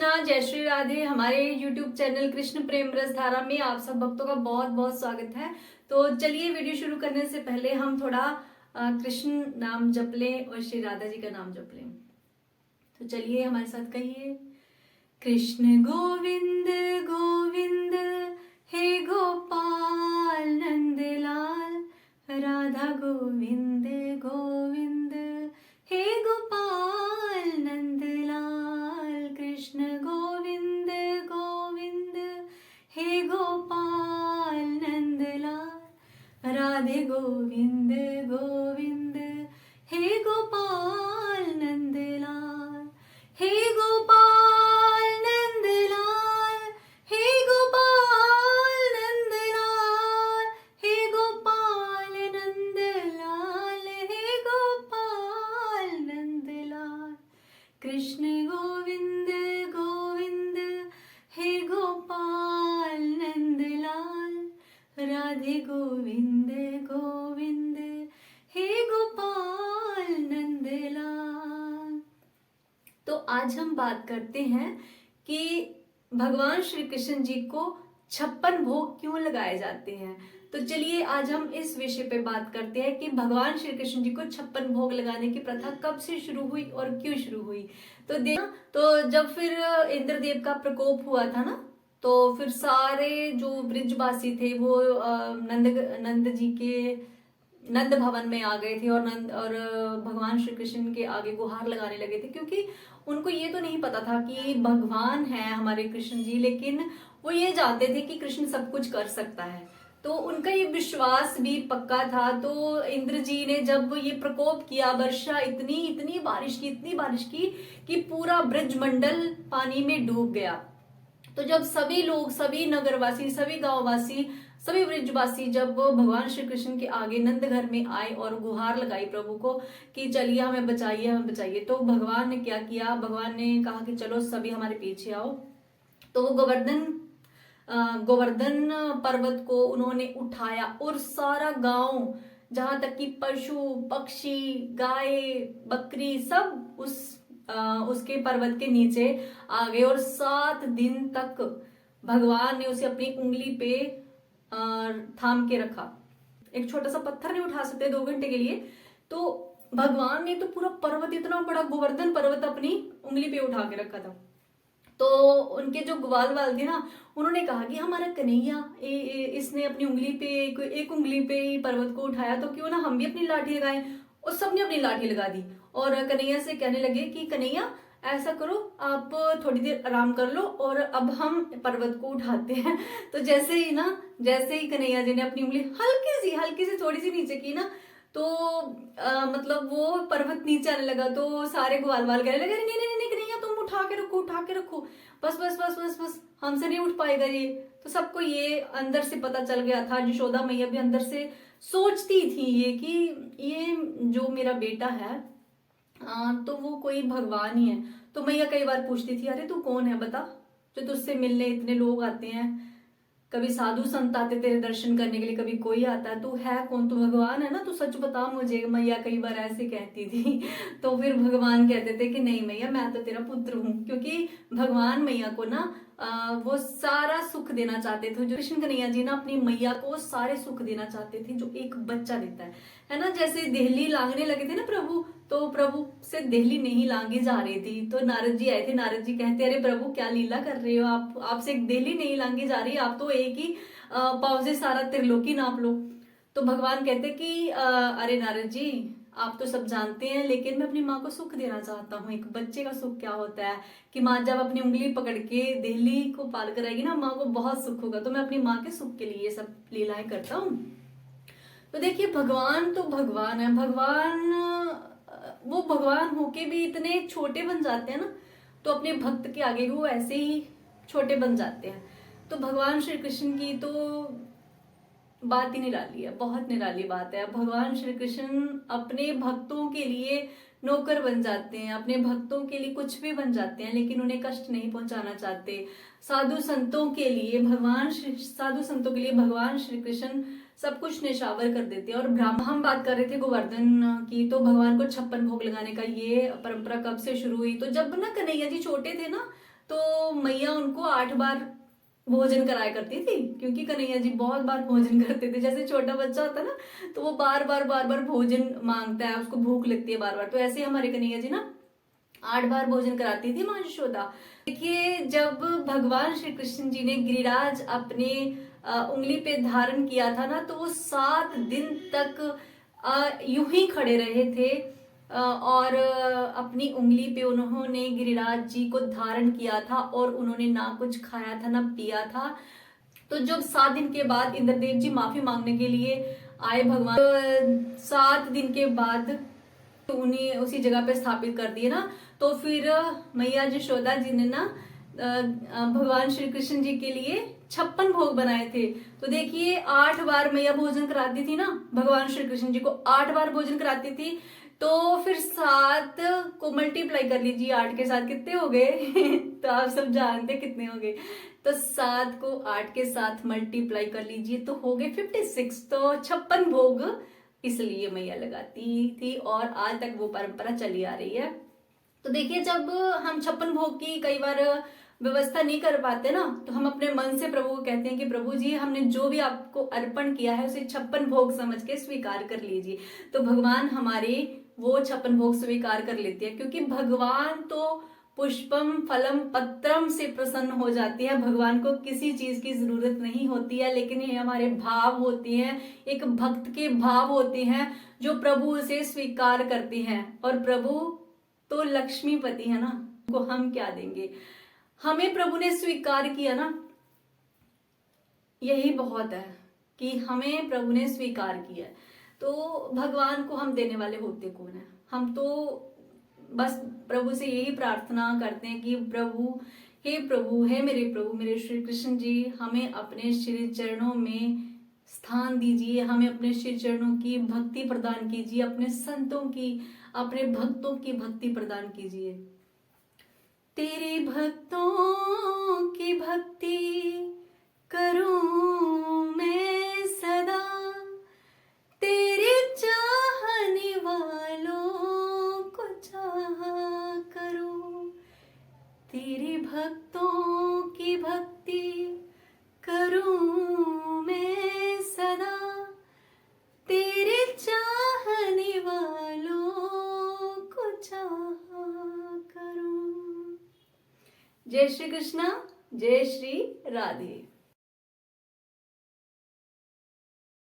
कृष्णा, जय श्री राधे। हमारे YouTube channel Krishna प्रेम रस धारा में आप सब भक्तों का बहुत बहुत स्वागत है। तो चलिए वीडियो शुरू करने से पहले हम थोड़ा कृष्ण नाम जप लें और श्री राधा जी का नाम जप लें। तो चलिए हमारे साथ कहिए, कृष्ण गोविंद गोविंद हे गोपाल नंदलाल, राधा गोविंद गोविंद हे गोपाल नंदलाल, कृष्ण गोविंद गोविंद हे गोपाल नंदलाल, राधे गोविंद गोविंद हे गोपाल नंदलाल, हे गोपाल नंदलाल, हे गोपाल नंदलाल, हे गोपाल नंदलाल, हे गोपाल नंदलाल, कृष्ण गोविंद गोविंद हे गोपाल नंदलाल, राधे गोविंद गोविंद हे गोपाल नंदलाल। तो आज हम बात करते हैं कि भगवान श्री कृष्ण जी को 56 भोग क्यों लगाए जाते हैं। तो चलिए आज हम इस विषय पे बात करते हैं कि भगवान श्री कृष्ण जी को 56 भोग लगाने की प्रथा कब से शुरू हुई और क्यों शुरू हुई। तो तो जब फिर इंद्रदेव का प्रकोप हुआ था ना, तो फिर सारे जो ब्रिजवासी थे वो नंद जी के नंद भवन में आ गए थे और भगवान श्री कृष्ण के आगे गुहार लगाने लगे थे, क्योंकि उनको ये तो नहीं पता था कि भगवान है हमारे कृष्ण जी, लेकिन वो ये जानते थे कि कृष्ण सब कुछ कर सकता है। तो उनका ये विश्वास भी पक्का था। तो इंद्र जी ने जब ये प्रकोप किया, वर्षा इतनी इतनी बारिश की कि पूरा ब्रजमंडल पानी में डूब गया। तो जब सभी लोग, सभी नगरवासी, सभी गांववासी, सभी ब्रजवासी जब भगवान श्री कृष्ण के आगे नंद घर में आए और गुहार लगाई प्रभु को कि चलिए हमें बचाइए, हमें बचाइए, तो भगवान ने क्या किया, भगवान ने कहा कि चलो सभी हमारे पीछे आओ। तो वो गोवर्धन पर्वत को उन्होंने उठाया और सारा गांव, जहां तक कि पशु पक्षी गाय बकरी सब उसके पर्वत के नीचे आ गए और 7 दिन तक भगवान ने उसे अपनी उंगली पे थाम के रखा। एक छोटा सा पत्थर नहीं उठा सकते 2 घंटे के लिए, तो भगवान ने तो पूरा पर्वत, इतना बड़ा गोवर्धन पर्वत अपनी उंगली पे उठा के रखा था। तो उनके जो ग्वाल वाल थे ना, उन्होंने कहा कि हमारा कन्हैया इसने अपनी उंगली पे एक उंगली पे ही पर्वत को उठाया, तो क्यों ना हम भी अपनी लाठी लगाएं। और सबने अपनी लाठी लगा दी और कन्हैया से कहने लगे कि कन्हैया ऐसा करो, आप थोड़ी देर आराम कर लो और अब हम पर्वत को उठाते हैं। तो जैसे ही कन्हैया जी ने अपनी उंगली हल्की सी थोड़ी सी नीचे की ना, तो मतलब वो पर्वत नीचे आने लगा। तो सारे ग्वाल वाल कहने लगे, नहीं नहीं नहीं कन्हैया, तुम उठा के रखो, बस बस बस बस बस, हमसे नहीं उठ पाएगा ये। तो सबको ये अंदर से पता चल गया था। यशोदा मैया भी अंदर से सोचती थी ये कि ये जो मेरा बेटा है तो वो कोई भगवान ही है। तो मैया कई बार पूछती थी, अरे तू कौन है बता, जो तुझसे मिलने इतने लोग आते हैं, कभी साधु संत आते तेरे दर्शन करने के लिए, कभी कोई आता है, तू है कौन, तू भगवान है ना, तू सच बता मुझे। मैया कई बार ऐसे कहती थी। तो फिर भगवान कहते थे कि नहीं मैया, मैं तो तेरा पुत्र हूँ, क्योंकि भगवान मैया को ना वो सारा सुख देना चाहते थे। जो कृष्ण कन्हैया जी ना अपनी मैया को सारे सुख देना चाहते थे जो एक बच्चा देता है ना। जैसे देहली लांगने लगे थे ना प्रभु, तो प्रभु से देहली नहीं लांगी जा रही थी, तो नारद जी आए थे। नारद जी कहते, अरे प्रभु क्या लीला कर रहे हो आप, आपसे एक देहली नहीं लांगी जा रही, आप तो एक ही पाँव से सारा त्रिलोकी नाप लो। तो भगवान कहते कि अरे नारद जी, आप तो सब जानते हैं, लेकिन मैं अपनी माँ को सुख देना चाहता हूँ। एक बच्चे का सुख क्या होता है कि माँ जब अपनी उंगली पकड़ के देहली को पाल कर आएगी ना, माँ को बहुत सुख होगा। तो मैं अपनी माँ के सुख के लिए ये सब लीलाएं करता हूँ। तो देखिए भगवान तो भगवान है। वो भगवान होके भी इतने छोटे बन जाते हैं ना, तो अपने भक्त के आगे वो ऐसे ही छोटे बन जाते हैं। तो भगवान श्री कृष्ण की तो बात ही निराली है, बहुत निराली बात है। भगवान श्री कृष्ण अपने भक्तों के लिए नौकर बन जाते हैं, अपने भक्तों के लिए कुछ भी बन जाते हैं, लेकिन उन्हें कष्ट नहीं पहुंचाना चाहते। साधु संतों के लिए भगवान श्री कृष्ण सब कुछ निशावर कर देते हैं। और ब्राह्मण, हम बात कर रहे थे गोवर्धन की, तो भगवान को 56 भोग लगाने का ये परंपरा कब से शुरू हुई। तो जब ना कन्हैया जी छोटे थे ना, तो मैया उनको 8 बार भोजन कराया करती थी, क्योंकि कन्हैया जी बहुत बार भोजन करते थे। जैसे छोटा बच्चा होता है ना, तो वो बार बार भोजन मांगता है, उसको भूख लगती है बार बार, तो ऐसे हमारे कन्हैया जी ना 8 बार भोजन कराती थी माँ यशोदा। देखिए, जब भगवान श्री कृष्ण जी ने गिरिराज अपने उंगली पे धारण किया था ना, तो वो 7 दिन तक यूं ही खड़े रहे थे, और अपनी उंगली पे उन्होंने गिरिराज जी को धारण किया था, और उन्होंने ना कुछ खाया था ना पिया था। तो जब 7 दिन के बाद इंद्रदेव जी माफी मांगने के लिए आए भगवान, 7 दिन के बाद तो उन्हें उसी जगह पे स्थापित कर दिए ना, तो फिर मैया यशोदा जी ने ना भगवान श्री कृष्ण जी के लिए 56 भोग बनाए थे। तो देखिए, 8 बार मैया भोजन कराती थी ना, भगवान श्री कृष्ण जी को 8 बार भोजन कराती थी, तो फिर 7 को मल्टीप्लाई कर लीजिए 8 के साथ कितने हो गए तो आप सब जानते कितने हो गए। तो 7 को 8 के साथ मल्टीप्लाई कर लीजिए तो हो गए 56। तो 56 भोग इसलिए मैया लगाती थी, और आज तक वो परंपरा चली आ रही है। तो देखिए, जब हम 56 भोग की कई बार व्यवस्था नहीं कर पाते ना, तो हम अपने मन से प्रभु को कहते हैं कि प्रभु जी, हमने जो भी आपको अर्पण किया है उसे 56 भोग समझ के स्वीकार कर लीजिए। तो भगवान हमारे वो 56 भोग स्वीकार कर लेते हैं, क्योंकि भगवान तो पुष्पम फलम पत्रम से प्रसन्न हो जाती है। भगवान को किसी चीज की जरूरत नहीं होती है, लेकिन ये हमारे भाव होते हैं, एक भक्त के भाव होते हैं जो प्रभु उसे स्वीकार करते हैं। और प्रभु तो लक्ष्मीपति है ना, को हम क्या देंगे, हमें प्रभु ने स्वीकार किया ना, यही बहुत है कि हमें प्रभु ने स्वीकार किया है। तो भगवान को हम देने वाले होते कौन है? हम तो बस प्रभु से यही प्रार्थना करते हैं कि प्रभु, हे प्रभु, हे मेरे प्रभु, मेरे श्री कृष्ण जी, हमें अपने श्री चरणों में स्थान दीजिए, हमें अपने श्री चरणों की भक्ति प्रदान कीजिए, अपने संतों की, अपने भक्तों की भक्ति प्रदान कीजिए। तेरे भक्तों की भक्ति करूं मैं सदा, तेरे चाहने वालों को चाहा करूं। तेरे भक्तों की भक्ति करूं मैं सदा, तेरे चाहने वालों को चाहा करूं। जय श्री कृष्णा, जय श्री राधे।